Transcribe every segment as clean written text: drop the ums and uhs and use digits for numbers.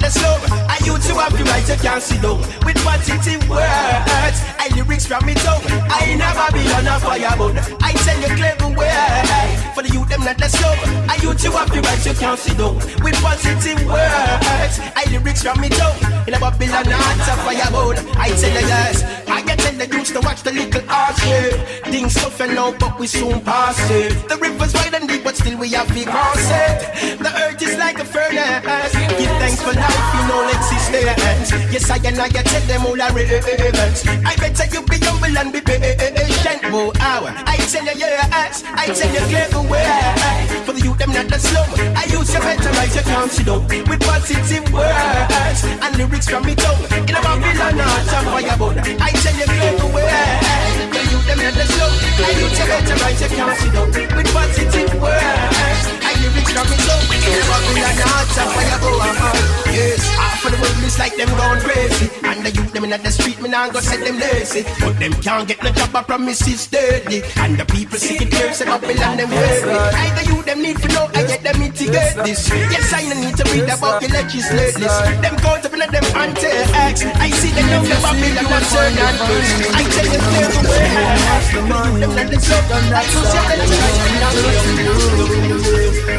the slow. I used to have the right, you can't sit down. With positive words, I lyrics from me tongue. I never be on a fire, but I tell you clever words. For the youth, them not the slow. I used to have the right, you can't sit down. With positive words, I lyrics from me tongue. In a Babylon, not a fire, but I tell you yes. I get tell the youths to watch the little arch here. Things tough and now, but we soon pass it. The river's wide and deep, but still we have to cross it. The earth is like a furnace. Give thanks for life, you know existence. Yes, I and I tell them all our ravens. I better you be humble and be patient. Whoa, I tell you yes, I tell you clever way. For the youth, them not the slum. I use your better right, you can't sit down. With positive words and lyrics from me tongue. In a Babylon, not a fire, but I tell you clever way. For the youth, them not the slum. I use your better right, you can't sit down. With positive words and lyrics from me tongue. In a Babylon, not a fire, but yes, half of the world is like them gone crazy. And the youth, them in the street, me now go set them lazy. But them can't get no job, I promise it's dirty. And the people see it clear, say Babylon, them weary. Either you, them need to know, I get them mitigate this. Yes, I no need to read about the legislators. Them count up in them anti-acts. I see them know the Babylon and turn and push. I tell them clear the way. Them not the soap, I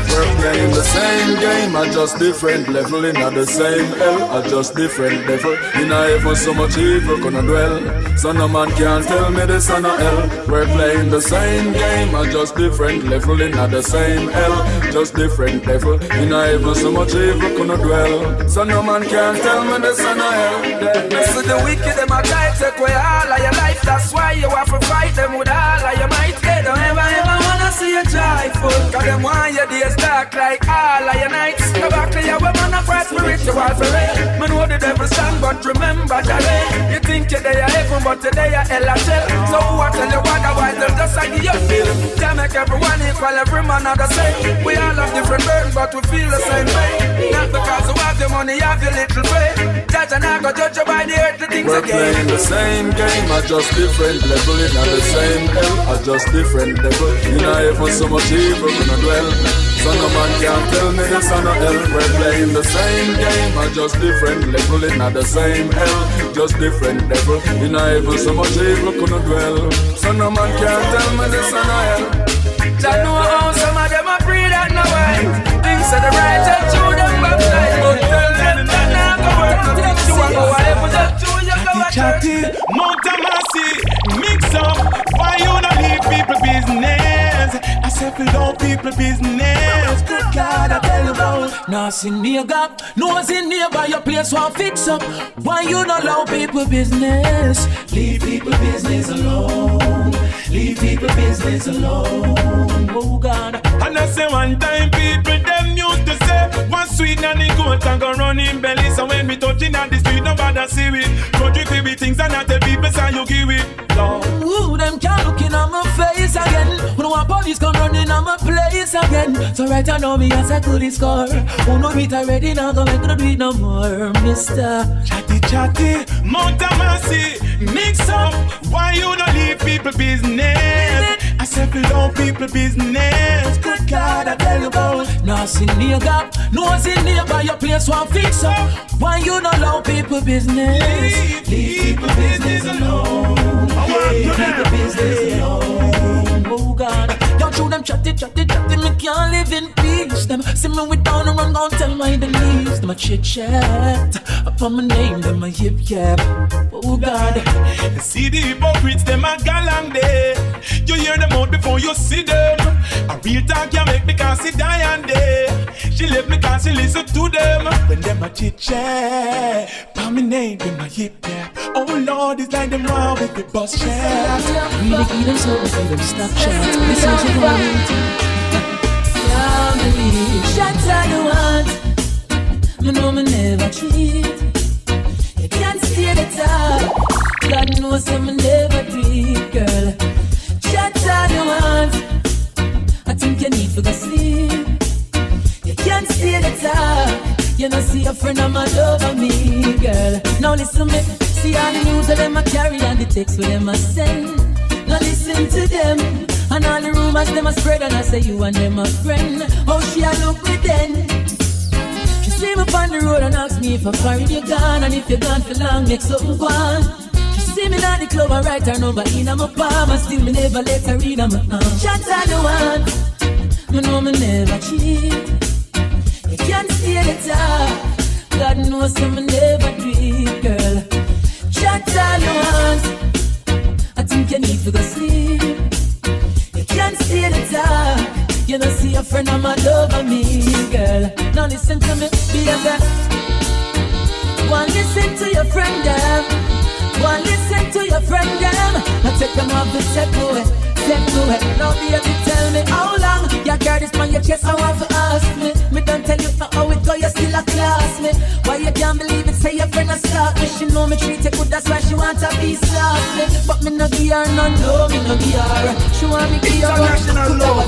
we're playing the same game, I just different level. In the same hell, I just different level. In a heaven so much evil gonna dwell. So no man can't tell me this on a hell. We're playing the same game, I just different level. In the same hell, just different level. In a heaven so much evil gonna dwell. So no man can't tell me this on a hell. This is the wicked, them a try to take away all of your life. That's why you have to fight them with all of your might. They don't ever wanna see you joyful. Cause them want your days dark like all of your nights. Go back to your woman and cry spiritual for real. Man know the devil stand, but remember Jare. You think you're there heaven, but today you're hell as hell. So who I tell you otherwise, they'll just like you feel. Can't make everyone equal, every man are the same. We all have different burdens, but we feel the same way. Not because you have your money, you have your little way. Judge and I go judge you by the earthly things we're again. We're playing the same game, I just different level. In the same hell, I just different level. In a heaven so much evil gonna dwell. So no man can't tell me this on a hell. We're playing the same game, I just different level. In the same hell, just different level. In a heaven so much evil gonna dwell. So no man can't tell me this on a hell. Jah know how some of them a pray that no way. Things are the right and true, them baptized. But tell them that now go work. Nothing to go whatever just true, you go a chatty, Mount Mercy, mix up. Why you not leave people business? I said we love people business. Good God, I tell you about. No sin nigga, no sin nearby your place one fix up. Why you not allow people business? Leave people business alone. Leave people business alone. Oh God. And I say one time people them used to say one sweet nanny goat and go run in belly. So when we touching on the street nobody see it. Country feel with things and not the people say you give it. Ooh, them can't look in on my face again. When one police come running on my place again. So right now me as I could score. Who know it already now go make no do it no more, mister. Chatty, Mount Mercy, mix up. Why you not leave people business? I said we love people business. Good God, I tell you about. No sin nigga, no sin nearby your place one fix up. Why you not allow people business? Leave people business alone. Leave people business alone. Oh God, y'all through them chatty, me can't live in peace. Them see me with down and run gon' tell my the knees. Them a chit chat upon my name, them a yip yap. Oh God, see the hypocrites, them a galang day. You hear them out before you see them. A real talk can make me can't see Diane day. She left me can't she listen to them. When them a chit chat, upon my name, them a yip yap. Oh Lord, it's like them wrong with the bus chat. Really keep them so before them stop chat. This is what you want. Yeah, baby, shots I don't want. Me know me never cheat. You can't stay the top. God knows I'm never treat, girl. Shots I don't want. I think you need to go sleep. You can't stay the top. You know see a friend of mine over me, girl. Now listen me. See all the news that them a carry and the text with them a send. Now listen to them. And all the rumors them a spread and I say you and them a friend. Oh she a look with them. She see me on the road and ask me if I'm foreign you gone. And if you're gone for long, make something go on. She see me at the club and write her number in my palm. And still me never let her read my arm. Shots I the one, me know me never cheat. You can't see the talk. God knows that me never do it, girl. Shots I the one, I think you need to go sleep. You can't see the talk. You don't see a friend of my love of me, girl. Now listen to me, baby. One listen to your friend, them. One listen to your friend, them. I take them off the step away, step away. Now baby, tell me how long you carry this on your chest. I want to ask me. Me don't tell you how it go, you still a class me. Why you can't believe it? Say your friend a stop me. She know me treat you good, that's why she want a piece of me. But me no give her none, no, me no give her. She want me give her international love.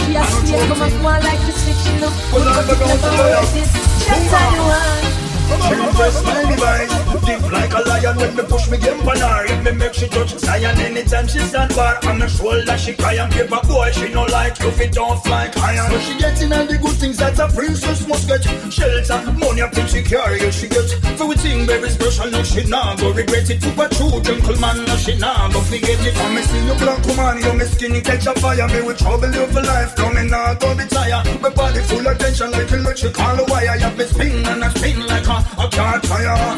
She has to come up one like the switch, she look good, but it never worth it. Just tell you one. She me press my device, deep like a lion when me push me game on her. If me make she touch Zion anytime she stand bar on my shoulder, she cry and paper boy. She no like you fit don't fly iron. So she getting all the good things that a princess must get. Shelter, money and pretty carrier she get. For we think very special, no she nah go regret it. Super true gentleman, no she nah go forget it. And me see you black woman, you me skinny catch a fire. Me with trouble you for life, no me nah go be tired. My body full of tension like electrical wire. You have me spin and I spin like a car tire.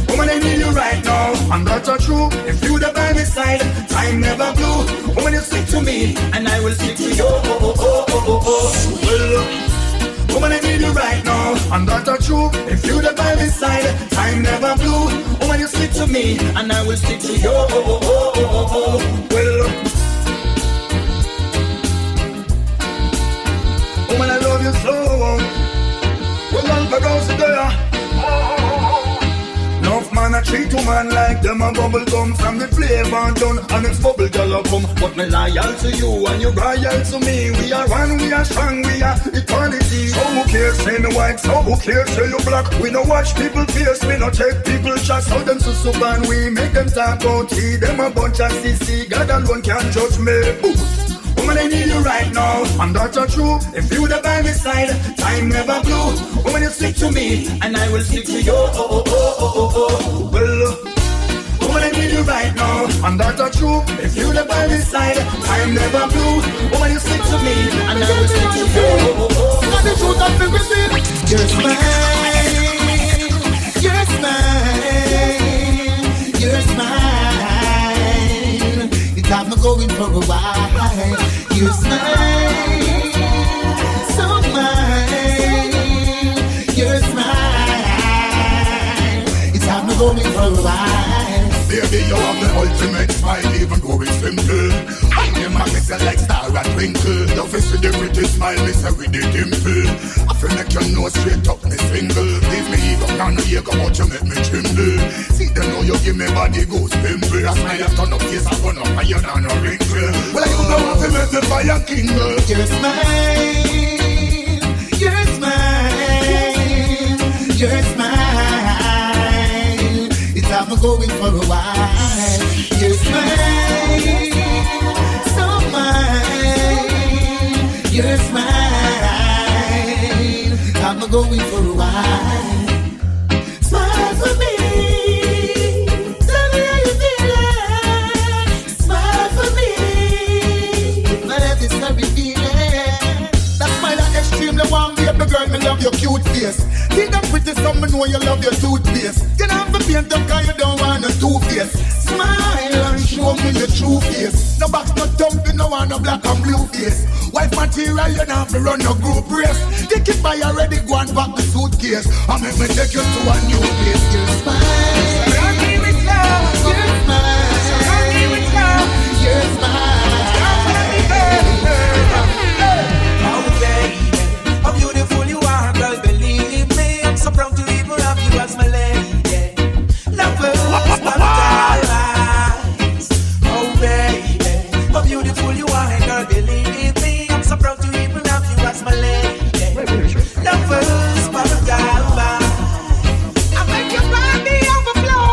Woman, I need you right now, and that's a true. If you the by my side, time never blue. Woman, you stick to me, and I will stick to you. Well, woman, I need you right now, and that's a true. If you the by my side, time never blue. Woman, you stick to me, and I will stick to you. Well, woman, I love you so. Well, Alborosie there. Enough man a treat to man like them a bubble gum. From the flavor done and it's bubble gala come. But me loyal to you and you royal to me. We are one, we are strong, we are eternity. So who cares say me white, so who cares say you black. We no watch people face, we no take people shots. How them so and we make them talk out. See them a bunch of CC, God alone can judge me. Ooh. Woman, I need you right now, and that's a true. If you the by my side, time never blue. Woman, you stick to me, and I will stick to you. Well, woman, I need you right now, and that's a true. If you the by my side, time never blue. Woman, you stick to me, and I will stick to you. Not the truth of everything. You're mine, you're mine, you're mine. It's time I'm going for a while. You're mine, so mine. You're mine. It's time to go me for a while. Baby, you have the ultimate smile, even though it's simple. I name my miss like star and twinkle. You face with the pretty smile, miss with the dimple. I feel like you know straight up me single. Leave me ego, can't no ego, but you make me tremble. See them know you give me body goes pimple. I smile, turn up face, I burn up fire than a wrinkle. Well, you know how to make the fire kindle. You're mine, you're mine, you're mine. It's time I'm going for a while. You're mine, so mine. You're mine. Time I'm going for a while. Smile for me. Tell me how you feeling. Smile for me. My life is very feeling. That smile that extremely warm, baby girl, me love your cute face. See that pretty some, me know you love your toothpaste. You don't have to paint them cause you don't want a two-face. Smile and show me your true face. No box, no thumping, no want no black and blue face. Wife material, you don't have to run no group race. Take it by already, go and pack the suitcase. And make me take you to a new place. You're smile. Surround me with love. You're smile. Surround me with love. You're smile. Oh baby, how beautiful you are, girl, believe me. I'm so proud to even have you as my lady. Lovers, paradise. Oh baby, how beautiful you are, girl, believe me. I'm so proud to even have you as my lady. Lovers, paradise. I make your body overflow.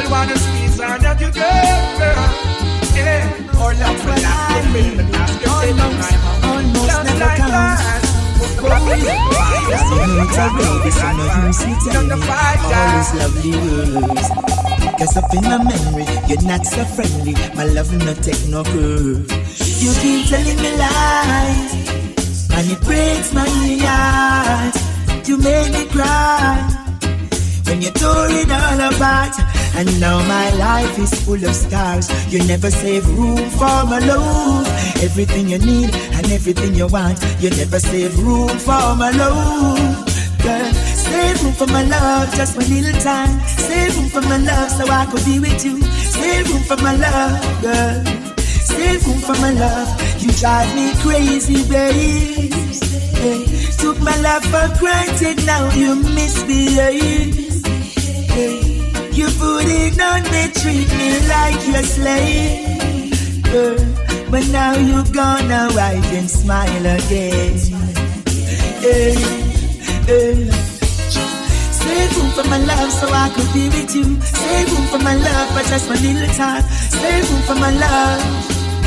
girl wanna squeeze on that you girl. Yeah, or love for that you feel the last you say no my heart. Almost never counts. Yes, you know it's a baby, so no use me telling me all those lovely words. Cause up in my memory, you're not so friendly. My love will not take no curve. You keep telling me lies, and it breaks my heart. You make me cry when you tore it all apart. And now my life is full of scars. You never save room for my love. Everything you need and everything you want. You never save room for my love. Girl, save room for my love, just one little time. Save room for my love so I could be with you. Save room for my love, girl. Save room for my love. You drive me crazy, babe. Hey, took my love for granted, now you misbehave. Hey, you put it on me, treat me like you're slave. Girl, but now you gone, now I can smile again. Hey, hey. Save room for my love so I could be with you. Save room for my love for just one little time. Save room for my love.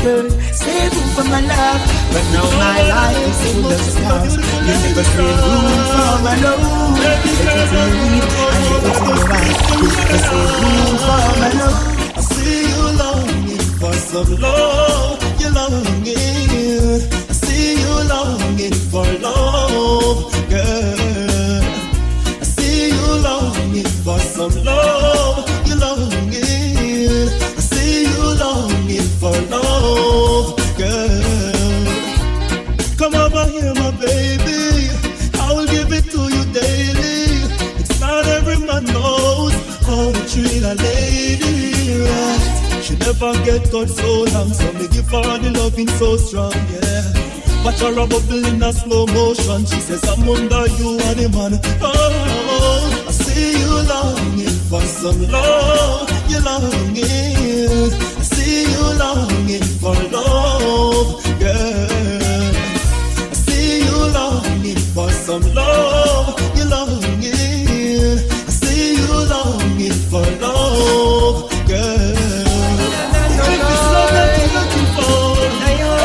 Girl, save room for my love. But now my life is full of scars. You never save room for my love. Everything you need and everything you want. You never save room for my love. I see you longing for some love. You're longing. I see you longing for love, girl. I see you longing for some love. You're longing. I see you longing for love, girl. Come over here, my baby. I will give it to you daily. It's not every man knows how to treat a lady right. She never get caught so long, so me give her the loving so strong, yeah. Watch her a bubble in a slow motion. She says I'm under you and the man. Oh, I see you longing for some love. You're longing. I see you longing for love, girl. I see you longing for some love. You're longing. I see you longing for love, girl. If it's love that you're looking for,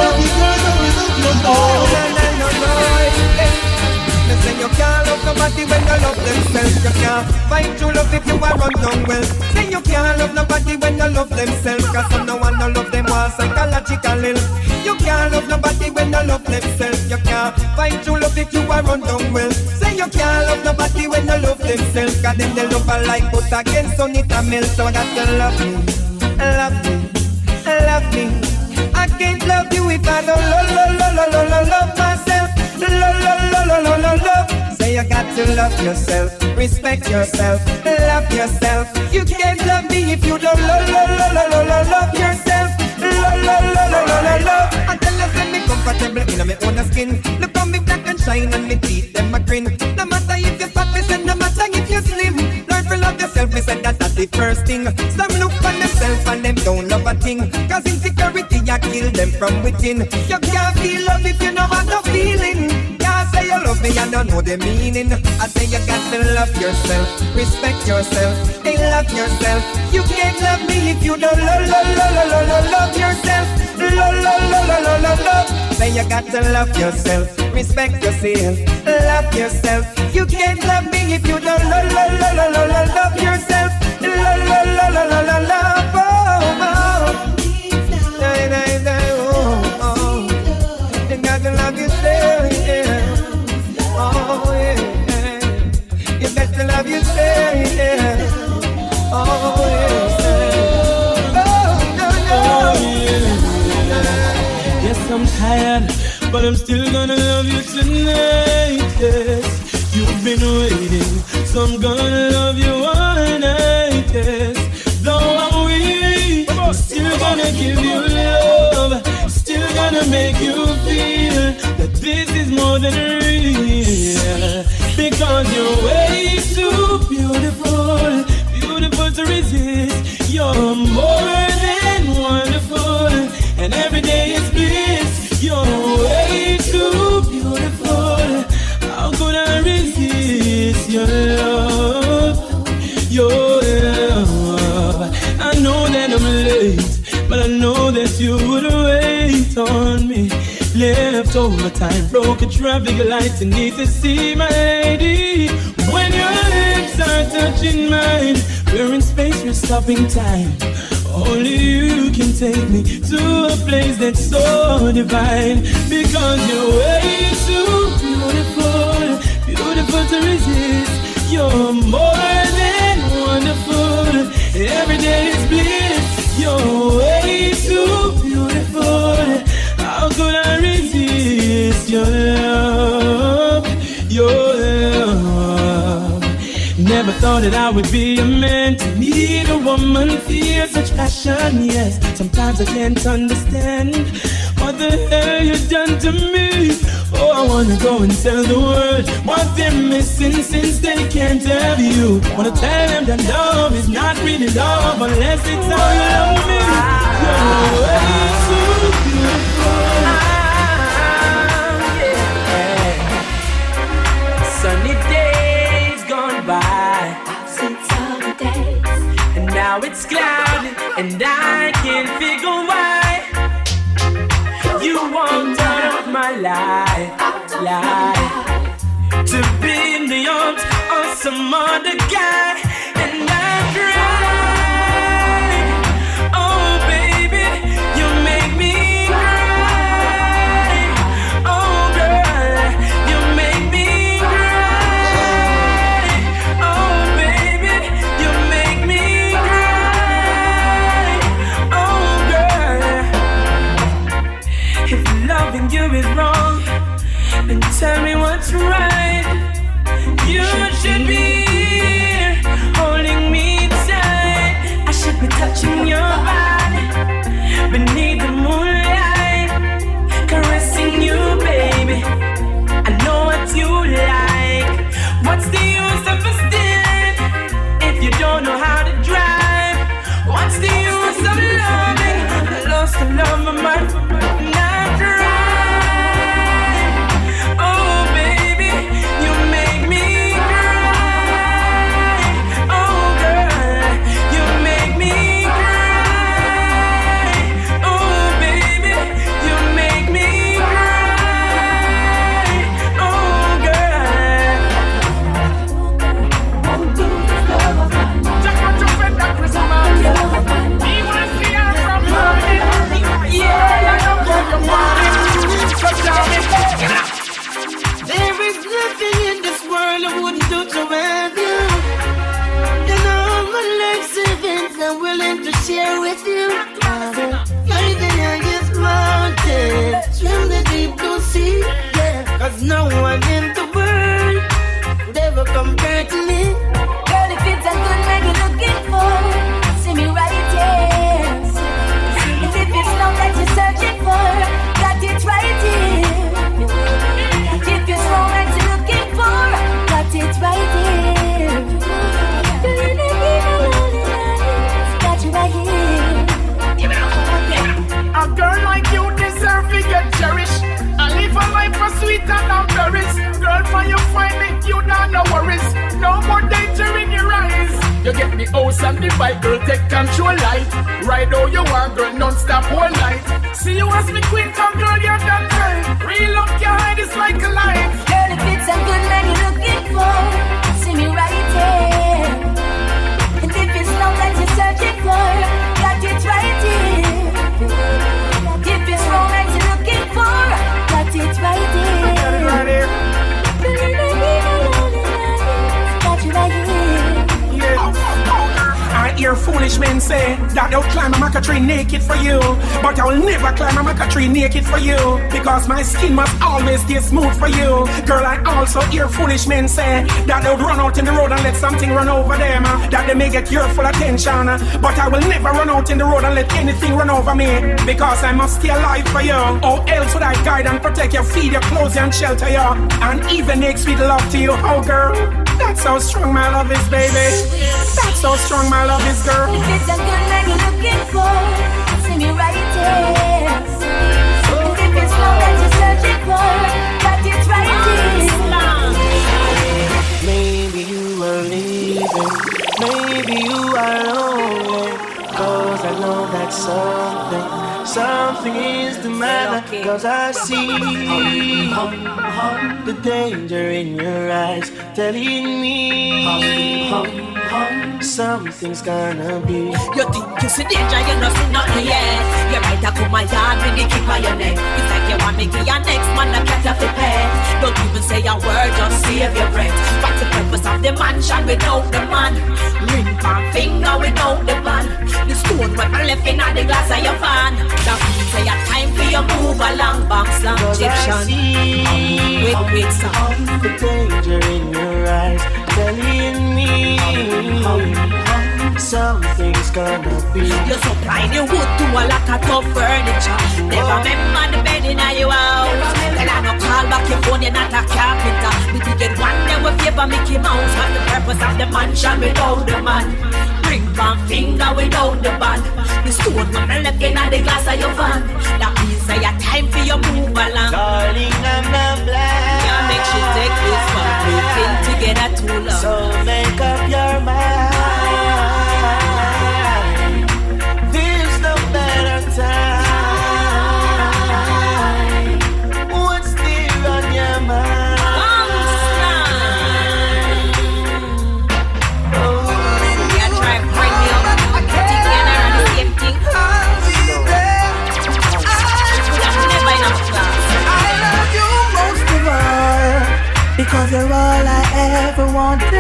every girl that you're looking for. Say you can't love nobody when you love themselves. You can't find true love if you are run down well. Say you can't love nobody when you love themselves. Cause some no one no love them want psychological ill. You can't love nobody when you love themselves. You can't find true love if you are run down well. Say you can't love nobody when you love themselves. Cause them they love a like but against sun it a melt. So I got to love me, love me, love me. I can't love you if I don't love myself. Love. Say you got to love yourself, respect yourself, love yourself. You can't love me if you don't love yourself. Love. Until you see me comfortable in my own skin. Look on me black and shine and me teeth them a grin. No matter if you're fat, me say no matter if you're slim. Learn to love yourself, me said that's the first thing. Some look for themselves and them don't love a thing. Cause insecurity ya kill them from within. You can't feel love if you know have no feeling. Say you love me, I don't know the meaning. I say you got to love yourself, respect yourself, and love yourself. You can't love me if you don't love yourself. Love. Say you got to love yourself, respect yourself, love yourself. You can't love me if you don't love yourself. You got to love yourself, yeah. Oh yeah, you better love yourself, yeah. Oh yeah, oh yeah. Yes, I'm tired, but I'm still gonna love you tonight. Yes, you've been waiting, so I'm gonna love you all night. Yes, though I'm weak, I'm still gonna give you love. Still gonna make you feel that this is more than real. Because you're way too beautiful, beautiful to resist. You're more than wonderful, and every day is bliss. You're way too beautiful. How could I resist your love? Your love. but I know that you would wait on me. Left over time, broke a traffic light, and need to see my lady. When your lips are touching mine, we're in space, we're stopping time. Only you can take me to a place that's so divine. Because you're way too beautiful, beautiful to resist. You're more than wonderful, every day is bliss. You're way too beautiful, how could I resist your love, your love? Never thought that I would be a man to meet a woman, feel such passion, yes. Sometimes I can't understand what the hell you done to me. Oh, I wanna go and tell the world what they're missing since they can't have you. Wanna tell them that love is not really love unless it's how you love me. You're way too beautiful. Sunny days gone by, sunny days, and now it's cloudy, and I can't figure why you walked out of my life to be in the arms of some other guy, and I cry. Oh baby, you make me cry. Oh girl, you make me cry. Oh baby, you make me cry. Oh girl, if loving you is wrong, then tell me what's right. You should be here, holding me tight. I should be touching your body beneath the moonlight, caressing you, baby. I know what you like. What's the use of us then if you don't know how to drive? What's the use of loving? I lost the love of my not right. Oh baby, you make me cry. Oh girl, you make me cry. Oh baby, you make me cry. Oh girl. there is nothing in this world I wouldn't do to have you. And all my life savings I'm willing to share with you. Like the highest mountain, swim the deep blue sea, yeah. Cause no one in the world could ever compare to me. Girl, if it's a good man you're looking for, see me right here. And if it's love that you're searching for, got it right here. If it's romance you're looking for, got it right here. Got you right here. A girl like you deserve to get cherished. I live a life for sweet and berries. Girl, when you find me, you don't no worries. No more danger in your eyes. You get the house and the bike, girl, take control life. Ride all you want, girl, non-stop all night. See you as me queen, come girl, you're that time. Real up your hide is like a light. Girl, if it's a good man you're looking for, see me right here. And if it's love that you're searching for, got it right here. If it's romance you're looking for, got it right here. Got it right here. Got you right here. I hear foolish men say that they'll climb a maca tree naked for you, but I will never climb a maca tree naked for you, because my skin must always stay smooth for you. Girl, I also hear foolish men say that they'll run out in the road and let something run over them, that they may get your full attention, but I will never run out in the road and let anything run over me, because I must stay alive for you. How else would I guide and protect you, feed you, clothe you and shelter you, and even make sweet love to you? Oh girl, that's how strong my love is, baby. That's how strong my love is, girl. If it's a good man you're looking for, see me right here. And if it's love that you're searching for, got it right here. Maybe you are leaving, maybe you are lonely, 'cause 'cause I know that something is the matter. 'Cause I see the danger in your eyes telling me something's gonna be. You think you see danger, you know see nothing yet. You might have come my yard when they keep on your neck. It's like you want me to your next man that can't have to pay. Don't even say a word, just save your breath. What's the purpose of the mansion without the man? Ring pan finger without the band. The stone when I left in the glass of your van. That means say a time for you move along, back slam Egyptian. Wait, stop. The danger in your eyes telling me something's gonna be. You supply the wood to a lot of tough furniture. Never remember the bed in your house. Then I no call back your phone, you're not a carpenter. We did get one day with favor Mickey Mouse. What's the purpose of the mansion without the man? Ring one finger without the band. The stone when I left in the glass of your van. That means say a time for you move along. Darling, I'm not blind. Yeah, make sure take this one. We've been together too long. So make up your mind. There's no better time. What's still on your mind? Because you're all I ever wanted,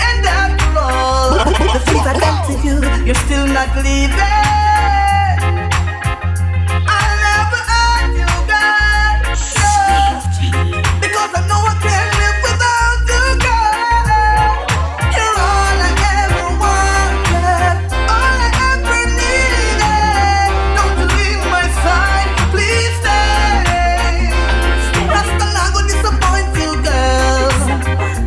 and after all the things I done to you, you're still not leaving. I'll never hurt you, girl, no. Because I know I can't live without you, girl. You're all I ever wanted, all I ever needed. Don't you leave my side, please stay. Rastaman, I'm gonna disappoint you, girl.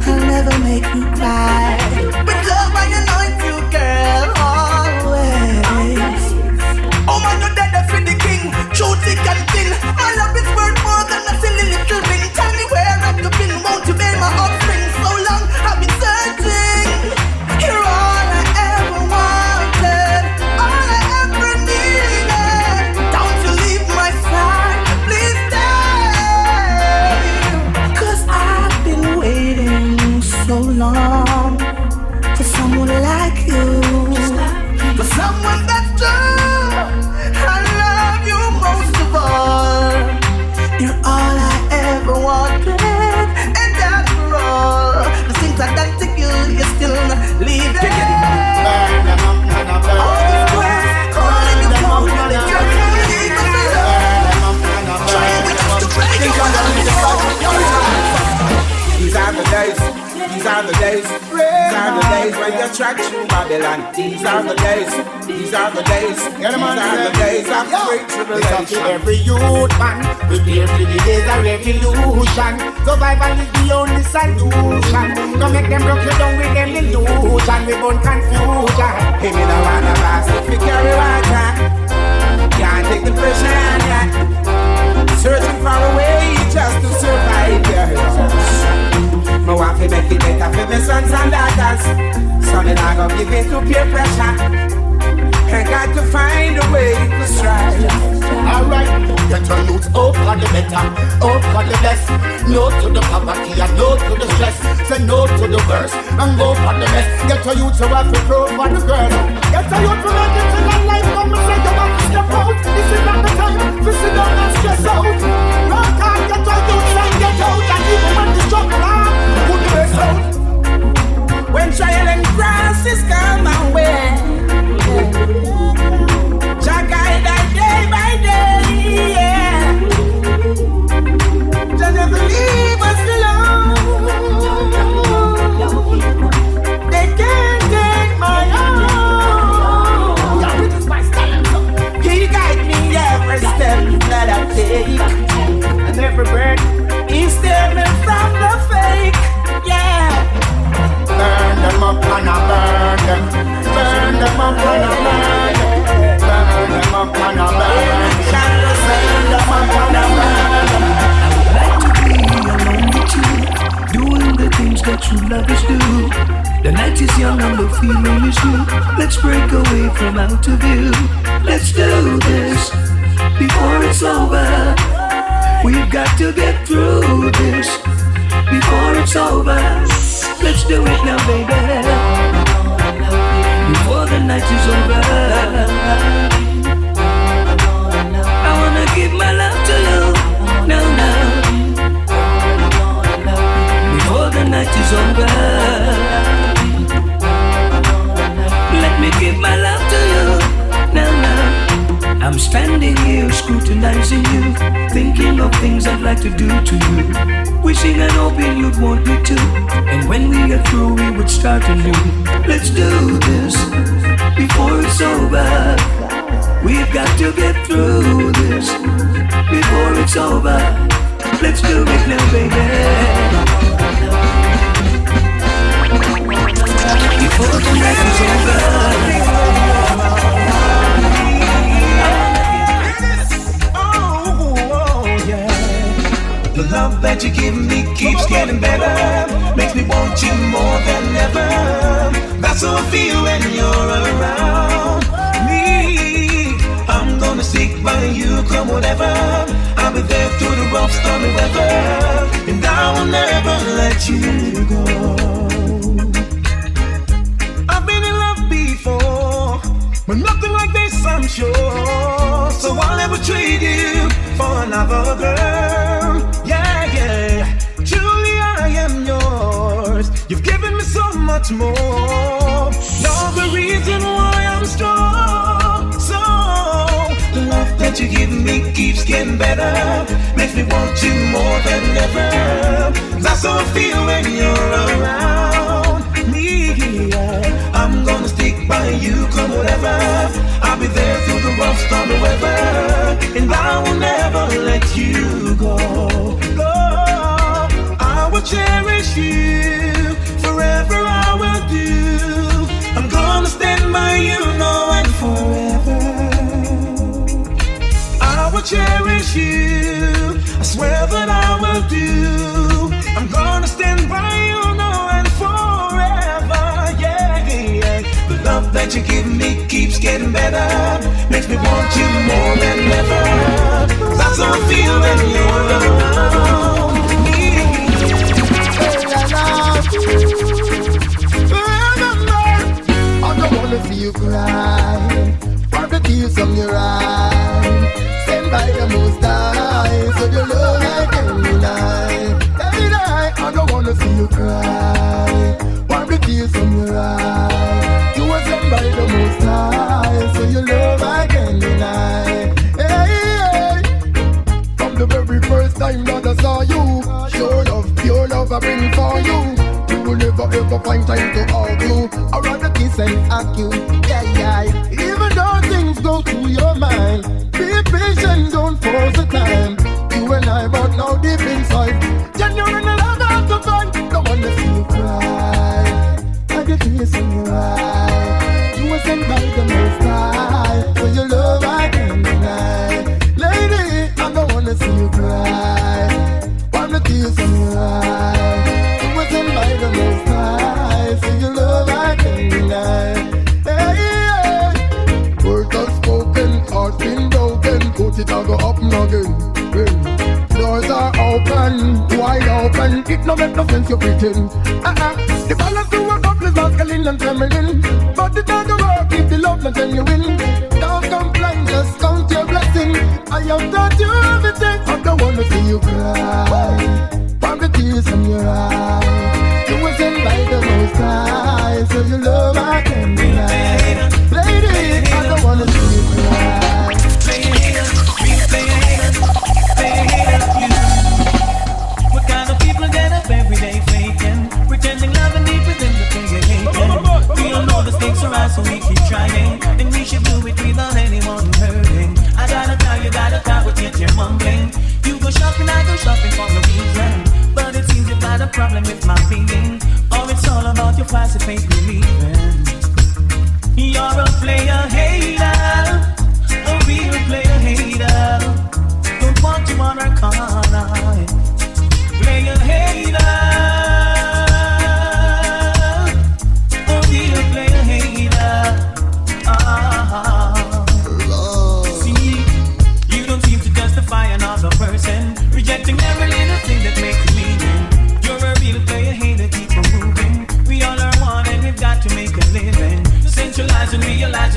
I'll never make you cry. With love I anoint you, girl, always. Oh man, you're dead for the king, true thick and thin. My love is worth more than a silly little ring. Tell me where have you been? Won't you bear my offspring? So long I've been searching. You're all I ever wanted, all I ever needed. Don't you leave my side, please stay. 'Cause I've been waiting so long for someone like you, for someone that's true. I love you most of all. You're all I ever wanted, and after all the things I done to you, you're still not leaving. All these words calling you phone, you're leaving us alone. Trying to just to break it. These are the days. These are the days. These are the days when you track through Babylon. These are the days. These are the days. These are the days of great tribulation. Every youth man prepare for the days of revolution. Survival is the only solution. Don't make them broke you down with them illusion. We burn confusion. Hey, me no wanna pass if you carry water. Can't take the pressure on ya. Searching for a way just to survive. Me want to make it better for my sons and daughters. So me not gonna give in to peer pressure. I got to find a way to strive. Alright, get your youth up for the better, up for the best. No to the poverty and no to the stress. Say no to the worst and go for the best. Get your youth to have to grow for the girl. Get your youth to make it to your life. Come and say you want to step out. This is not the time to sit down and stress out. No time, get your youth and get out. And even when the struggle on, put the rest out. When trial and crosses come my way, Jah guide that day by day, yeah. Jah never leave us alone. They can't take my own. He guide me every step that I take, and every breath He steer me from the fake, yeah. Burn them up and I burn them. night is young and the feeling is new. Let's break away from out of view. Let's do this before it's over. We've got to get through this before it's over. Let's do it now, baby, before the night is over. I wanna give my love to you, now, before the night is over. Let me give my love to you, now. I'm standing here scrutinizing you, thinking of things I'd like to do to you, wishing and hoping you'd want me to. And when we get through, we would start anew. Let's do this before it's over. We've got to get through this before it's over. Let's do it now, baby, before the night is over. The love that you give me keeps getting better, makes me want you more than ever. That's how I feel when you're around me. I'm gonna stick by you, come whatever. I'll be there through the rough, stormy weather, and I will never let you go. I've been in love before, but nothing like this, I'm sure. So I'll never trade you for another girl. Yeah, truly I am yours. You've given me so much more. You're the reason why I'm strong. So the love that you give me keeps getting better, makes me want you more than ever. That's how I feel when you're around me. I'm gonna stick by you, come whatever. I'll be there through the rough, stormy weather, and I will never let you go. I will cherish you forever. I will do. I'm gonna stand by you now and forever. I will cherish you. I swear that I will do. I'm gonna stand by you now and forever. Yeah. The love that you give me keeps getting better, makes me want you more than ever. That's how I feel when you're around me. I don't wanna see you cry, wipe the tears from your eyes. Stand by the most high, so your love I can deny. I don't wanna see you cry, wipe the tears from your eyes. You were stand by the most high, so your love I can deny. Hey. From the very first time that I saw you, pure love I bring for you. You will never ever find time to argue. I'd rather kiss and hug you. Yeah. Even though things go through your mind, be patient, don't force the time. You and I both know deep inside, genuine love out to find. Don't wanna see you cry, I get tears in your eyes. You were sent by the most high, so your love I can't deny. Lady, I don't wanna see you cry, wipe the tears in your eyes. You were sent by the most high, so your love I can't deny. Hey. Words are spoken, heart been broken, put it all go up and again. Doors are open, wide open. It no make no sense you pretend. The balance to work up is masculine and feminine, but it doesn't work if the love not genuine. Don't complain, just count your blessing. I have taught you everything. I don't wanna see you cry, wipe the tears from your eyes. You were sent by the most high, so your love I can deny. Lady, I don't wanna see you cry. What kind of people get up every day faking, pretending love and deep within the thing you're hating? We all know the stakes are high, so we keep trying, and we should do it without anyone hurting. I gotta tell you, what you're mumbling. You go shopping, I go shopping for a reason, but it seems you've got a problem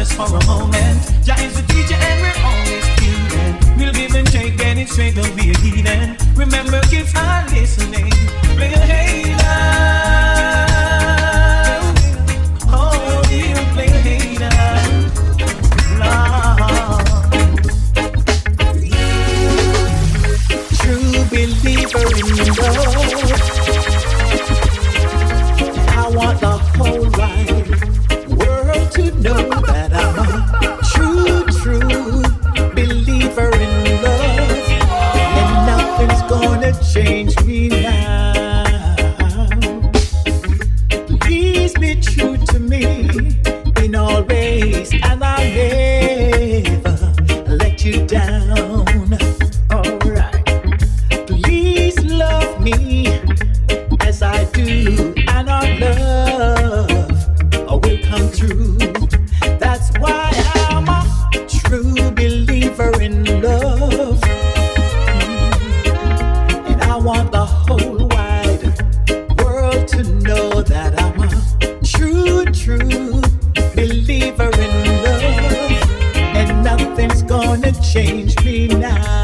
just for a moment. Jah is the teacher and we're always student. We'll give and take, get it straight, don't be a heathen. Remember, kids are listening. Play a hater. Oh, we'll play a hater. True believer in love. I want the whole wide world to know that I'm a true believer in love, and nothing's gonna change me now. Please be true to me in all ways, and I'll never let you down. Alright, please love me as I do, and our love will come true. That's why I'm a true believer in love, and I want the whole wide world to know that I'm a true believer in love, and nothing's gonna change me now.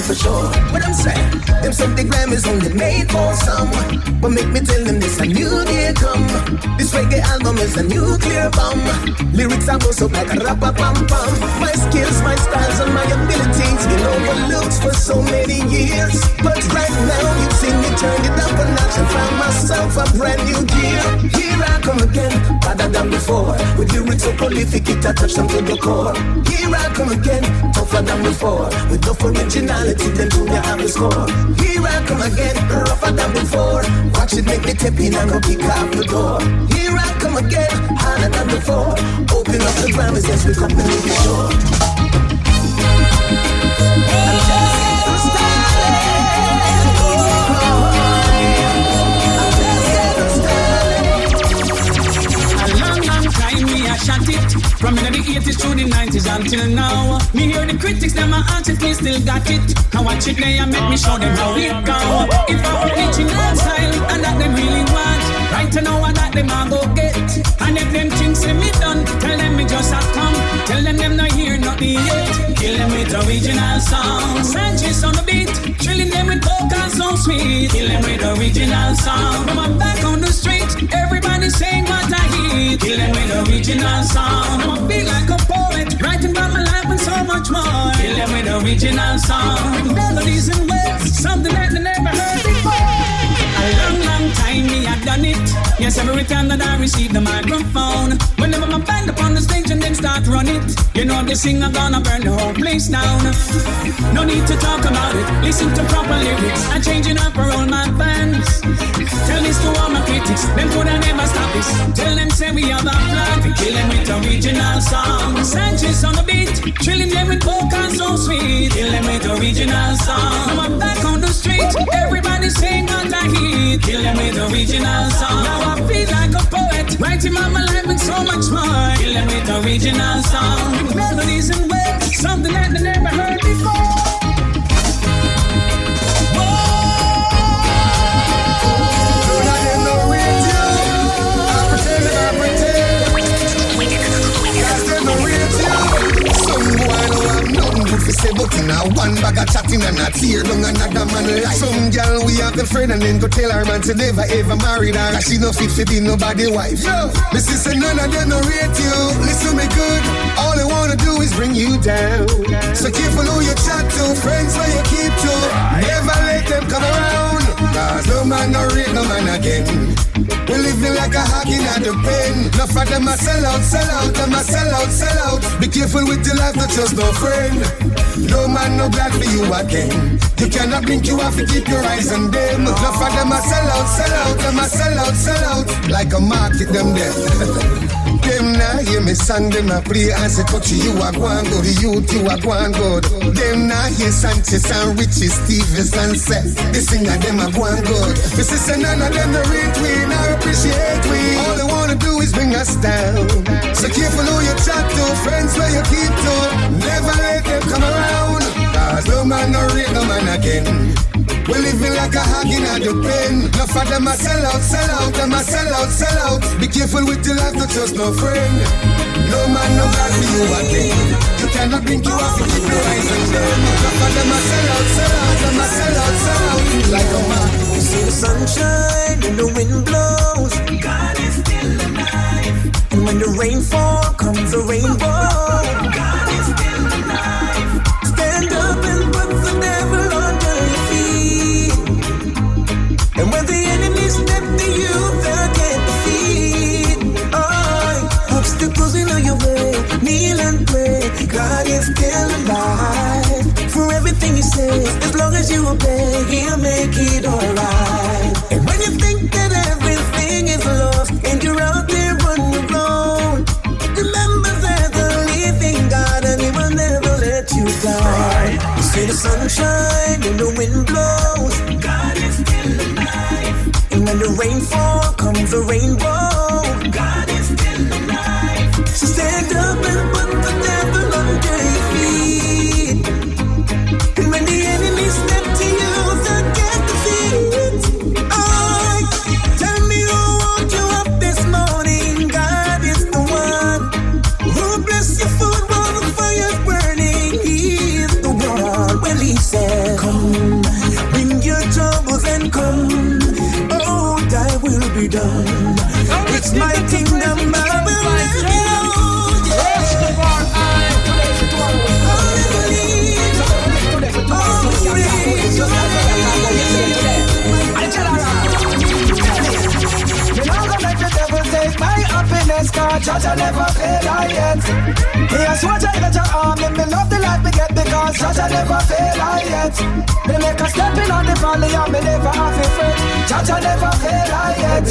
For sure, what I'm saying, them said the gram is only made for some, but make me tell them this a new day come. This reggae album is a nuclear bomb. Lyrics are goes up like a rap-a-pam-pam. My skills, my styles, and my abilities been overlooked for so many years, but right now you've seen me turn it up a notch and found myself a brand new gear. Here I come again, better than before. With lyrics so prolific, it touch them to the core. Here I come again, tougher than before. With enough originality, then do you have a score. Here I come again, rougher than before. Watch it make me tap in and go kick out the door. Here I come again, harder than before. Open up the grammars, yes, we come to make it sure. I'm just getting started. A long time we a shot it. From in the 80s to the 90s, artist until now. Me hear the critics, them my artists, me still got it. I watch it there and make me show them how it go. If I original style, and that them really want, right to know what that them a go get. And if them things say me done, tell them me just a come. Tell them not hear nothing yet. Kill them with original sound. Sanchez on the beat, drilling them with vocals so sweet. Kill them with original sound. From I'm back on the street, everybody saying what I hear. Kill them with original sound. I'm a feel like a poet, writing about my life and so much more. Kill them with original sound. Melodies and words, something that they never heard before. A long, long time me had done it. Yes, every time that I receive the microphone, whenever my band up on the stage and then start run it, you know the singer gonna burn the whole place down. No need to talk about it, listen to proper lyrics. I'm changing up for all my fans. Tell this to all my critics, them coulda never stop this. Tell them say we have a plan, we kill them with original song. Sanchez on the beat, trilling them with vocals so sweet. Kill them with original song. Now I'm back on the street, everybody saying what I hear. Kill them with original song. Now I feel like a poet, writing about my life and so much more. Kill them with original song. Melodies and words, something that they never heard before. Say but now one bag of chatting and not tear down another man life. Some girl we have the friend and then go tell her man to never ever marry her, cause she no fit to be nobody wife. Yo, me sister none of them no rate you. Listen me good, all they wanna do is bring you down. So careful who you chat to, friends where you keep to. Never let them come around, cause no man no rate no man again. We living like a hockey at the pen. Enough of them a sell out, them a sell out. Be careful with your life, not just no friend. No man no glad for you again. You cannot blink, you have to keep your eyes on them. Enough of them a sell out, them a sell out. Like a market them there. Them now hear me song, them a play and say touchy you a go and go. The youth you a go and go. Them now hear Sanchez and Richie, Stevens and SANCHEZ. The singer them a go and go. This is none of them the rate we now appreciate we. All they wanna do is bring us down. So careful who you chat to, friends where you keep to. Never let them come around, cause no man no rate no man again. We living like a hog in the pen. Enough of them a sell out, them a sell out. Be careful with your life, not just no friend. No man no God for you again. You cannot blink, you have to keep your eyes on them. Enough of them a sell out, them a sell out. Like a man. You see the sunshine and the wind blows. God is still alive. And when the rain falls, comes a rainbow. God is still alive. Stand up and put the devil under your feet. And when the enemy step to you, they'll get defeat. Obstacles in your way, kneel and pray. God is still alive. For everything He says, as long as you obey, He'll make it alright. And when you think that everything is lost and you're out there on your own, remember there's a living God and He will never let you down. You see the sunshine and the wind blows. God is still alive. And when the rain falls, comes a rainbow. God is still alive. So stand up and put the devil under your feet. And when the enemy step to you, they'll get defeat. Oh, tell me who woke you up this morning. God is the one who bless your food while the fire's burning. He is the one. Well, He said, come, bring your troubles and come. Oh, thy will be done. It's my kingdom, I will live in. My happiness, cause Jah never fail I yet. He has watched out your arm, and me love the life we get because Jah never fail I yet. Me make a step in on the valley and me never have a friend. Jah never fail I yet.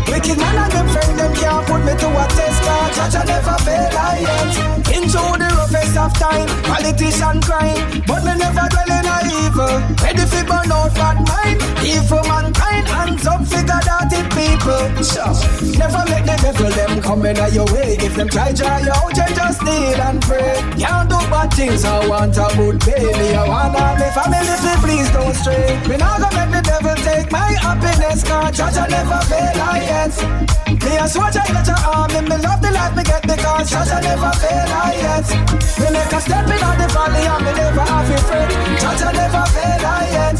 Wicked man and them friend, them can't put me to a test cause Jah never fail I yet. Into the roughest of time, politician crime, but me never dwell in a evil. Ready for burn out bad mind, evil mankind, hands up figure that it people. Sure. Never let the devil them come in your way. If them try you out, you just kneel and pray. Can't do bad things, I want a good baby. I want all my family to please don't stray. Me not gonna let the devil take my happiness, cause Jah Jah never fail I yet. Me a soldier in your army, me love the life me get because Jah Jah never fail I yet. Me make a step in the valley and me never have a friend. Jah Jah never fail I yet.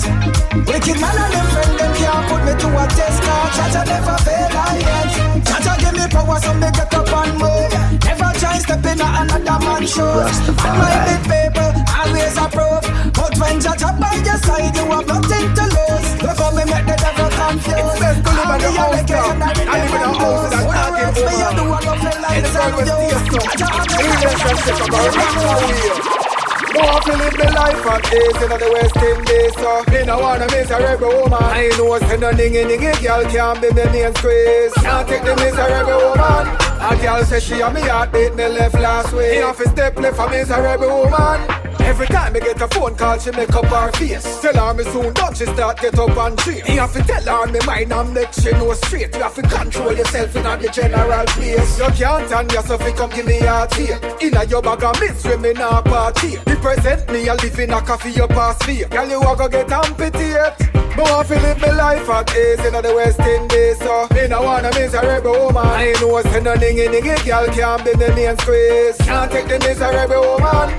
Wicked man and them friend, them can't put me to a test, cause Jah Jah never fail I yet. Jah Jah give me power so me get up and move. Never try step in another man's shoes. And my big people always approve. But when Jah Jah by your side, you have nothing to lose. Look how me make the devil confused. It's best to live in the house now. I live in a house that can't get over. It's always the relationship about it. Go off to live the life at ease in the West Indies, so me no wanna miss a rebel woman. I know send a ningy girl can't be me main squeeze. Can't take the miss a rebel woman. A girl say she and me heartbeat me left last week. He have to step left for miss a rebel woman. Every time I get a phone call, she make up her face. Tell her me soon done, she start get up and cheer. You have to tell her me mind and make she know straight. You have to control yourself in the general place. You can't turn yourself and come give me a tea. Inna your bag of mystery, me nah party. Represent me, I live in a coffee, you pass fear. Girl, you a go get amputated. Me want to live my life at ease in the West Indies, so me no wanna miss a rebel woman. I know send a ningy girl can't be me main squeeze. Can't take the miss a rebel woman.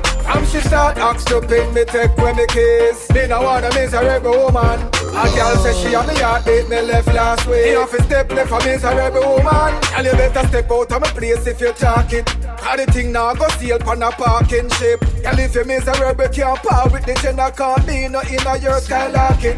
She start ask to pin me take when me kiss. Me no wanna miss a rebel woman. A girl say she and me heartbeat me left last week. You have to step left for miss a rebel woman. And you better step out of my place if you talk it. Cause the thing now go steal pan a parking ship. Girl if you miss a rebel can't part with the gender can't be no inna your skylarking.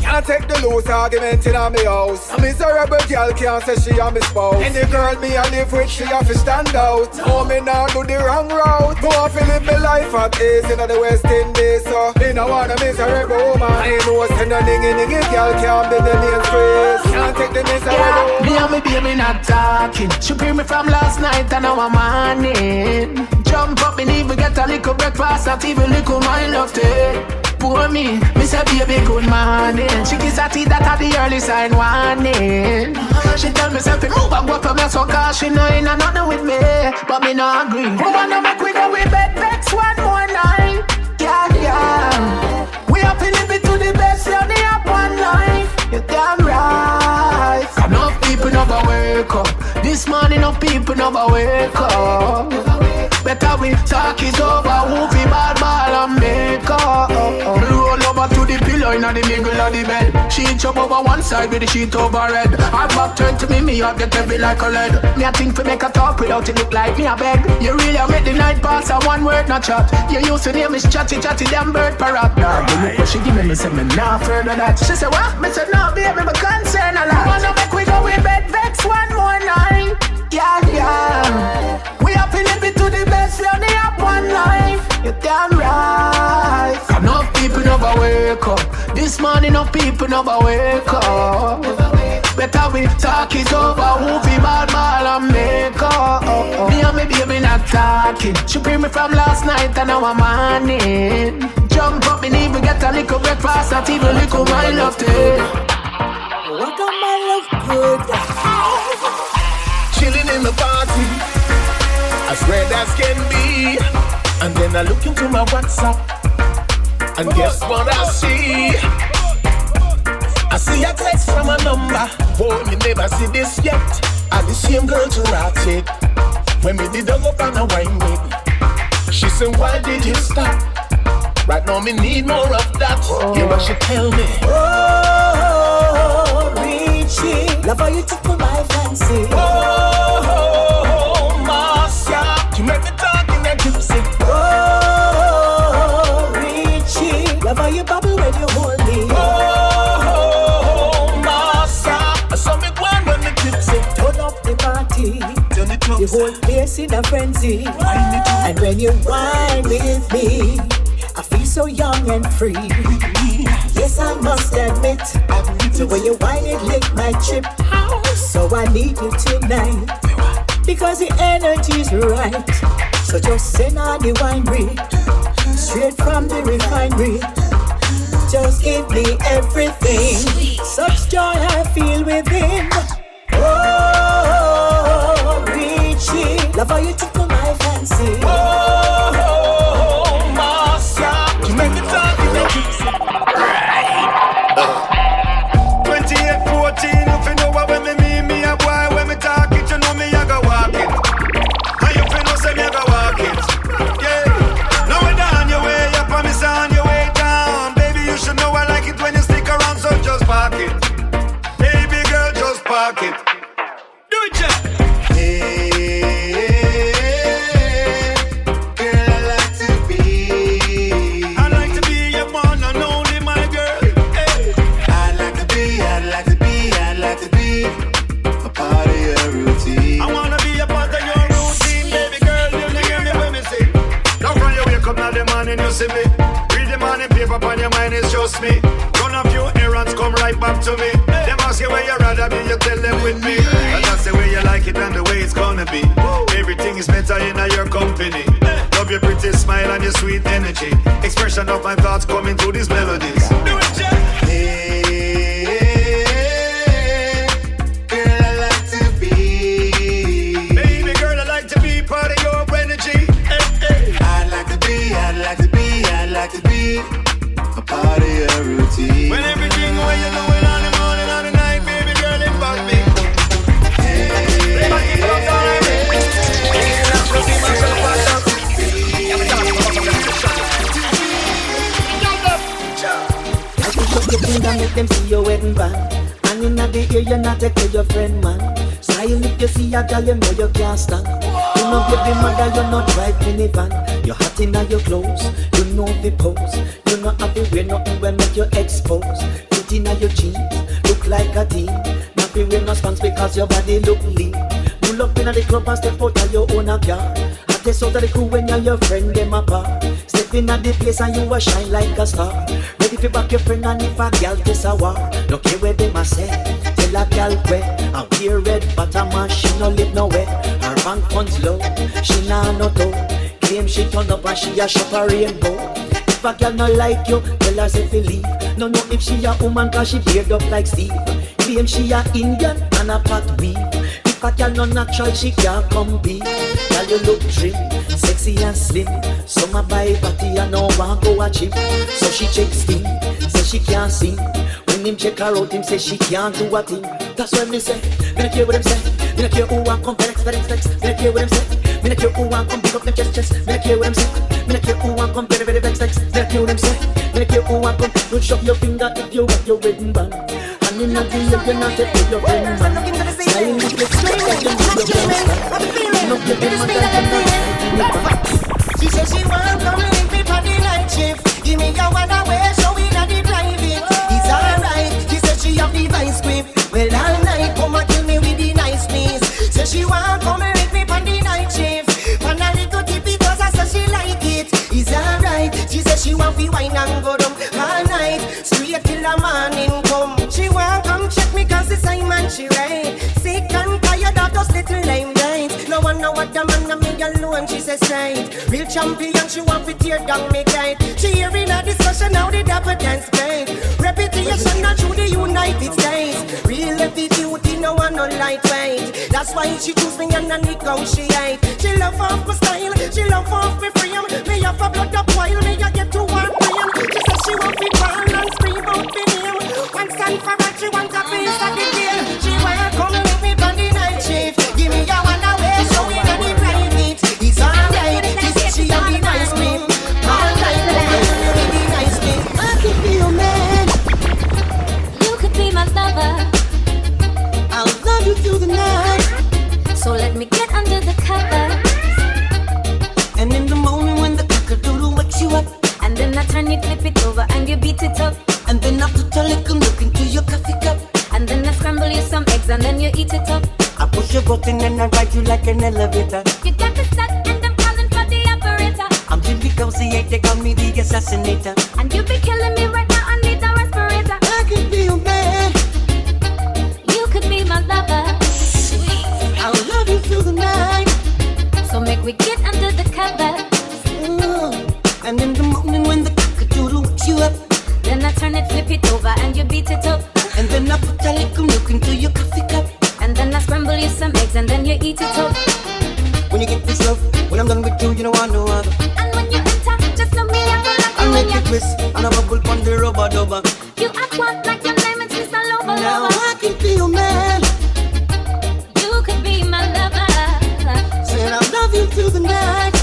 Can't take the loose argument in my house. A miserable girl can't say she and me spouse. Any girl me I live with, she have to stand out. Oh, me now do the wrong route. Go off and live my life at ease in the West Indies, so me no wanna miserable woman. I know send a ningy girl can't be the main squeeze. Can't take the miserable woman. Me and me baby not talking. She bring me from last night and now I'm morning. Jump up and even get a little breakfast, not even little my love tea. Pour me say baby good morning. She kiss her teeth that are the early sign warning. She tell me say fi move and go up me so cause she know ain't nothing with me. But me no agree. Who wanna make we go with bed vex one more night? Yeah, yeah. We up in it to the best, you only have one life. You're damn right. Enough people never wake up. This morning enough people never wake up. Better we talk it over. Who fi bad ball and make up. Roll over to the pillow in the middle of the bed. She jump over one side with the sheet over red. Her back turn to me I get heavy like a lead. Me I think fi make a talk without it look like me a beg. You really make the night pass and one word not chat. You used to name is chatty damn bird parrot. Nah, the look what she give me say me nah further that. She say what? Me say no baby, me concern a lot. Wanna make we go in bed vex one more night? Yeah, yeah. We up in it to the best, we only have one life. You're damn right. Enough people never wake up. This morning enough people never wake up. Better we talk it over. Who fi bad ball and make up. Me and me baby not talking. She bring me from last night and now I'm morning. Jump up and even get a little breakfast, not even little my love tea. What got my love good? Chilling in the party, as red as can be. And then I look into my WhatsApp, and guess what I see? I see a text from a number. Boy, me never see this yet. I'm the same girl to rat it. When me did up on a wine with, she said, why did you stop? Right now me need more of that. Hear what she tell me. Oh, Richie, love how you tickle my fancy. Oh, Marcia, you make me talk in a gypsy. Oh, Richie, love how you bubble when you hold me. Oh, Marcia, I saw me go on when me gypsy. Turn up the party, the whole place in a frenzy. And when you whine with me, I feel so young and free. Yes, I must admit, the way you whine it lick my chip. So I need you tonight, because the energy's right. So just send on the winery, straight from the refinery. Just give me everything, such joy I feel within. Oh, love how you tickle my fancy. Oh, Marcia, you make it talk, you make it sing. Right. 28-14, if you know what when me a boy, when me talk it, you know me I go walk it. And you feel no say me I go walk it. Yeah. Now we're down your way up and me on your way down. Baby, you should know I like it when you stick around, so just park it. Baby girl, just park it. Do it, Jack. You see me, read the morning paper on your mind, it's just me. Run a few errands, come right back to me. Them ask you where you rather be, you tell them with me. And that's the way you like it and the way it's gonna be. Everything is better in your company. Love your pretty smile and your sweet energy. Expression of my thoughts coming through these melodies. Do it, Jack. Girl, I like to be. Baby girl, I like to be part of your energy. I'd like to be a part of your routine. When everything what you doing on the morning, on the night, baby girl, it bug me. Hey, and make them see your wedding band. And in the ear you not take to your friend man. Smile if you see a girl you know you can't stand. You know baby mother you not drive minivan. You're hot in your clothes, you know the pose. You know have to wear nothing when make you expose. Fit in your jeans, look like a teen. Not be wear no pants because your body look lean. You look in at the club and step out of your own car. Test out of the crew when you're your friend, them apart. Step in at the place and you will shine like a star. Ready to back your friend and if a girl test a war. Don't care where they must say. Tell a girl where I wear red bottom and she no live nowhere. Her bank funds low, she nah no dough. Claim she turn up and she a shop a rainbow. If a girl no like you, tell her say fi leave. No know if she a woman cause she beard up like Steve. Claim she a Indian and a pot weave. If a girl no natural she can't come be. Girl you look trim, sexy and slim. Some a buy body and no want go a chip. So she check steam, say she can't sing. When him check her out, him say she can't do a thing. That's why me say, me no care what him say. Me no care who want come flex. Me no care what him say. Me no care who want come pick up them chest. Me no care what him say. Me no care who want come very vex. Me no care what him say. Me no care who want come. Don't shove your finger if you want your wedding band. And in the day you not take with your friend man. Smiling with your straight and you your friends. No give him a time. She says she want come link me for the night shift. Give me your one away so we not the private. It's alright. She says she have the vice grip. Well all night come and kill me with the nice knees. Says she want come link me for the night shift. And a little tip because I said she like it. It's alright. She says she want to wine and go down all night. Straight till the morning come. She want come check me cause the Simon she right. Sick and tired of those little lame nights. No one know what the man of me alone she says right. Real champion she want to tear down me guide. She hearing a discussion how the dapper dance great. Reputation not through the United States. Real heavy duty no one no lightweight. That's why she choose me and negotiate. She love off my style, she love off my frame. Me have a blood up while me I get to her brain. She says she want to call and scream out me name. One stand for her, she want a piece of the deal. She want come with me on the night shift. Give me your one away, so we not the private. It's alright, she says she have the nice cream. All night, with the nice cream. I could be your man. You could be my lover. I'll love you through the night. So let me get under the covers. And in the morning when the cock-a-doodle wakes you up. And then I turn it, flip it over and you beat it up. And then I put a little look into your coffee cup. And then I scramble you some eggs and then you eat it up. I push your button and I ride you like an elevator. You got the start and I'm calling for the operator. I'm Jimmy Cozy, they call me the assassinator. And you be killing me right now, I need a respirator. I could be your man. You could be my lover. Sweet. I'll love you through the night. So make we get under the covers. And in the morning when the cock-a-doodle wakes you up. Then I turn it, flip it over and you beat it up. And then I put a little milk into your coffee cup. And then I scramble you some eggs and then you eat it up. When you get this love, when I'm done with you, you don't want no other. And when you enter, just know me, I will like I'll you. make it twist, and a bubble on the rubber dubber. You act one like your name is Mr. Lover. Now I can be your man. You could be my lover. Said I love you through the night.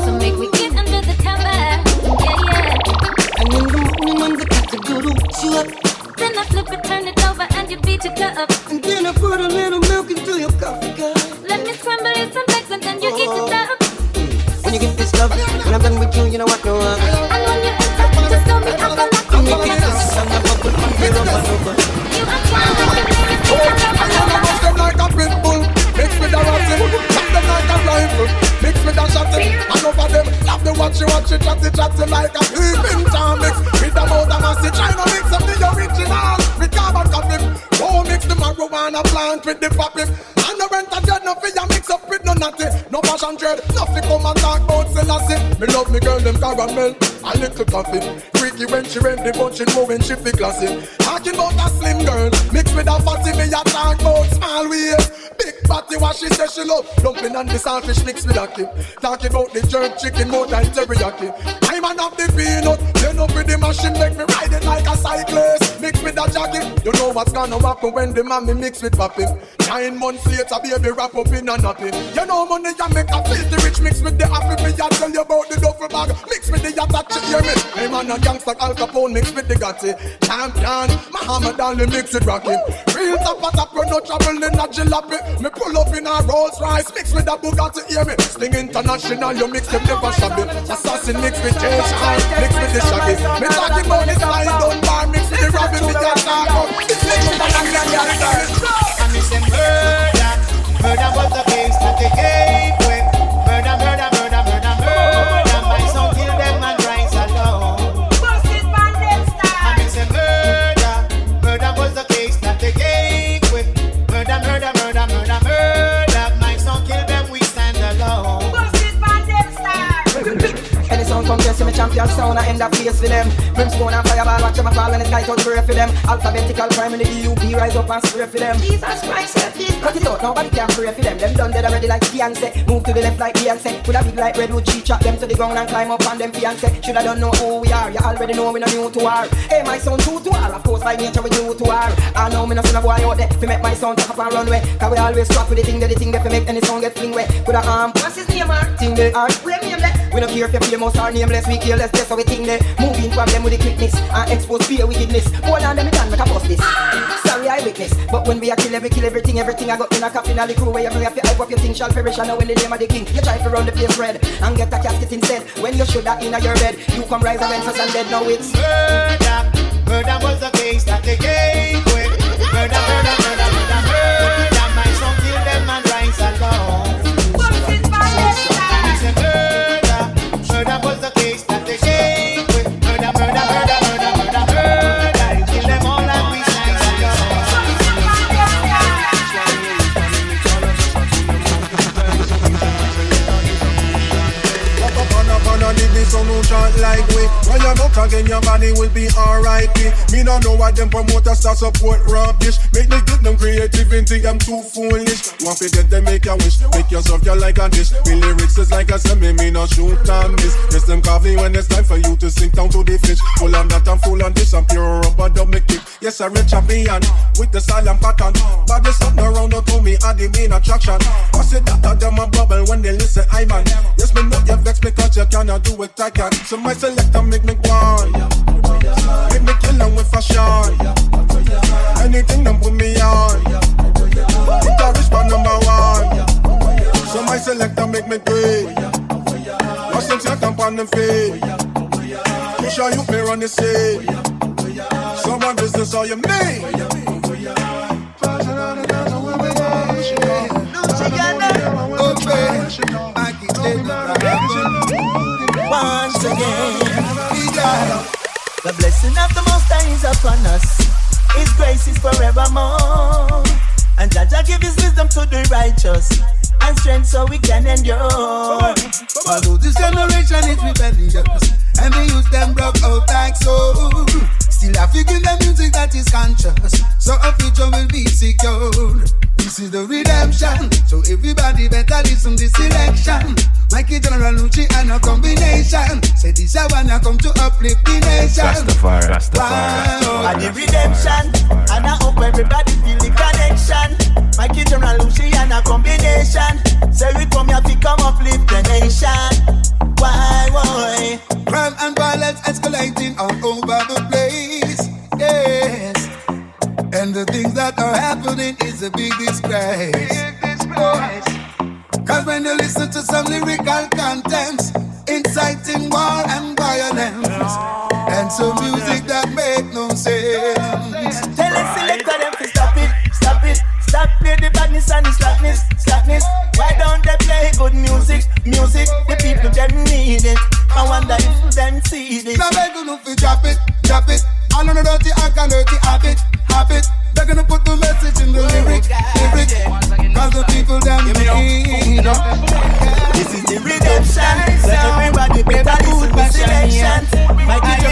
So make me get under the cover. Yeah. And in the morning when the cat to go to wake you up. Then I flip it, turn it over, and you beat your cup. And then I put a little milk into your coffee cup. Let me scramble you some eggs and then you eat it up. When you get this love, when I'm done with you, you know what no other. And when you enter, just know me, I will like I'm making this and a bubble on the rubber dubber. You act one like your name is Mr. Lover. Bust them like a pit bull, mix with a ratty. Chop them like a rifle, mix with a shotty. And over them, love the watchy, chatty like a peeping Tom mix. With a mouth of massy, try to mix up the original. With carbon copy, oh mix the marijuana plant with the poppy. And the rent a dread, no fear mix up with no natty. No passion trade, nothing come and talk about Selassie. Me love me girl, them caramel, a little coffee. Freaky when she rent the bunch, it when she fi classy. Talking about a slim girl, mix with a fatty, me a talk about small waist. Big fatty, what she say she love. Dumpling and the saltfish mix with a kid. Talking about the jerk chicken, more than teriyaki. I'm an of the peanut, then up with the machine, make me ride it like a cyclist. Mix with a jacket, you know what's gonna happen when the mommy mix with papi. 9 months later, baby wrap up in a nappy. You know money you make a filthy rich mix with the happy. Me I tell you about the duffel bag, mix with the yacht, you hear me? I'm on a gangster Al Capone, mix with the Gotti. Champion, Muhammad Ali mix with Rocky. Real top of top, no trouble in a jalopy. Me pull up in a Rolls Royce, mix with a Bugatti, hear me? Sting International, you mix them never shabby. Assassin mix with J-Shine, mix with the Shaggy. Me talking about the slide down bar, mix with the Robin, me just talk up. And me say murder, murder was the case that they gave with. Murder, murder, murder, murder, murder. My son kill them and rise alone. And me say murder, murder was the case that they gave with. Murder, murder, murder, murder, murder. My son kill them, we stand alone. Any sound come test me champion sound, I end up face for them. Brimstone and fireball, watch them fall when it's tight out pray for them. Alphabetical crime in the EUP, rise up and spray for them. Jesus Christ, cut it out, nobody can pray for them. Them done dead already like Beyonce. Move to the left like Beyonce. Put a big like redwood tree, chop them to the ground and climb up on them fiancé. Shoulda don't know who we are, you already know we no new to war. Hey, my son true to war, of course by nature we new to war. I know me no son a boy out there, fi make my son talk up and runway. Cause we always strap with the thing that fi make any song get fling way. Put a what's his name, Mark? Thing they are, where name there? We don't care if you're famous or nameless, we care less, that's how we think they. Moving from them with the quickness and expose fear wickedness. Hold on, them me done, make a bust this. Sorry, I witness, but when we are kill everything I got in a coffin, all the crew where you bring up your hype up, your thing shall perish. I know in the name of the king, you try to run the place red and get a casket instead. When you should have in your bed, you come rise against us and dead, now it's murder, murder was the case that they gave with. Murder, murder, murder, murder, murder. My son kill them and rise alone. And it's a murder, murder was the case that they gave with. Murder, murder, murder, murder, murder, murder. Kill them all and we stand alone. Leave this on no chant like we. When you're not again, your body will be alright. Me don't know what them promoters start support rubbish. Make me get them creativity, I'm too foolish. Want to get them make a wish, make yourself you like a dish. Me lyrics is like a semi, me no shoot and miss. Yes, them coffee when it's time for you to sink down to the fish. Full on that and full on this, I'm pure rubber dub me kick. Yes, I'm a champion with the style and pattern. But there's something around to me, I the main attraction. I say that them a bubble when they listen, I man. Yes, me know you vex because you cannot do it I can. So my selector make me go on. Make me kill them with fashion. Anything them put me on. Guitarist for #1. So my selector make me great. Watch them set up on them feet. Push out you me run the scene. Someone business all you mean. Once again, the blessing of the Most High is upon us. His grace is forevermore. And Jah give His wisdom to the righteous and strength so we can endure. Although this generation is rebellious and the youth them broke out like so, still I figure the music that is conscious, so a future will be secured. This is the redemption, so everybody better listen this selection. Mikey General Lucci and a combination. Say this I wanna come to uplift the nation. Rastafari. And the redemption, and I hope everybody feel the connection. Mikey General Lucci and a combination. Say we come here to come uplift the nation. Why? Crime and violence escalating all over the place. Yes. And the things that are happening is a big disgrace. Cause when you listen to some lyrical contents inciting war and violence, and some music that make no sense. Tell us selector them to stop it. Stop play the badness and the slackness. Why don't they play good music? The people them need it. I wonder if them see this. Now they're gonna drop it. All on the dirty act and dirty habit. They're gonna put the message in the lyric. Cause the people them need it. This is the redemption. So everybody better listen to selection. My teacher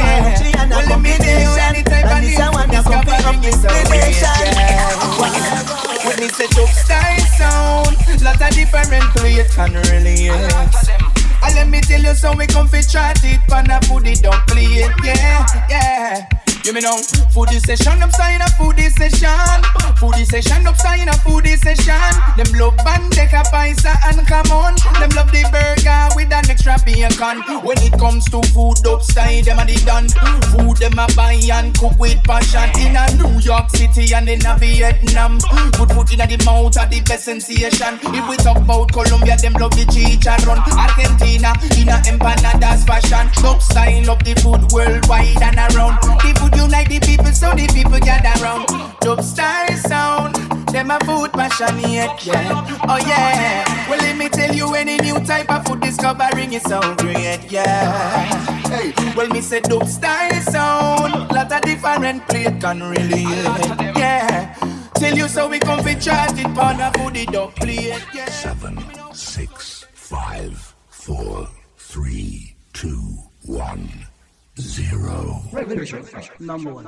and a combination. And this I want to come up this nation. When it's a dope style sound, lot of different players can relate. And let me tell you, so we come fi chart it, pan a put it up play it, yeah. You me know, foodie session upside a foodie session. Foodie session upside a foodie session. Them love bandeka paisa and come on. Them love the burger with an extra bacon. When it comes to food upside, them a the done. Food them a buy and cook with passion. In a New York City and in a Vietnam. Put food in a the mouth of the best sensation. If we talk about Colombia, them love the chicharron. Argentina, in a empanadas fashion. Upside of the food worldwide and around. The food unite the people, so the people gather round. Dope style sound, them a food passionate, yeah. Oh yeah. Well, let me tell you, any new type of food discovering is so great, yeah. Hey, well, me say dope style sound, lot of different plate can relate, yeah. Tell you so we come fi chart it, pound a food it up plate, yeah. 7, 6, 5, 4, 3, 2, 1. 0. Number one.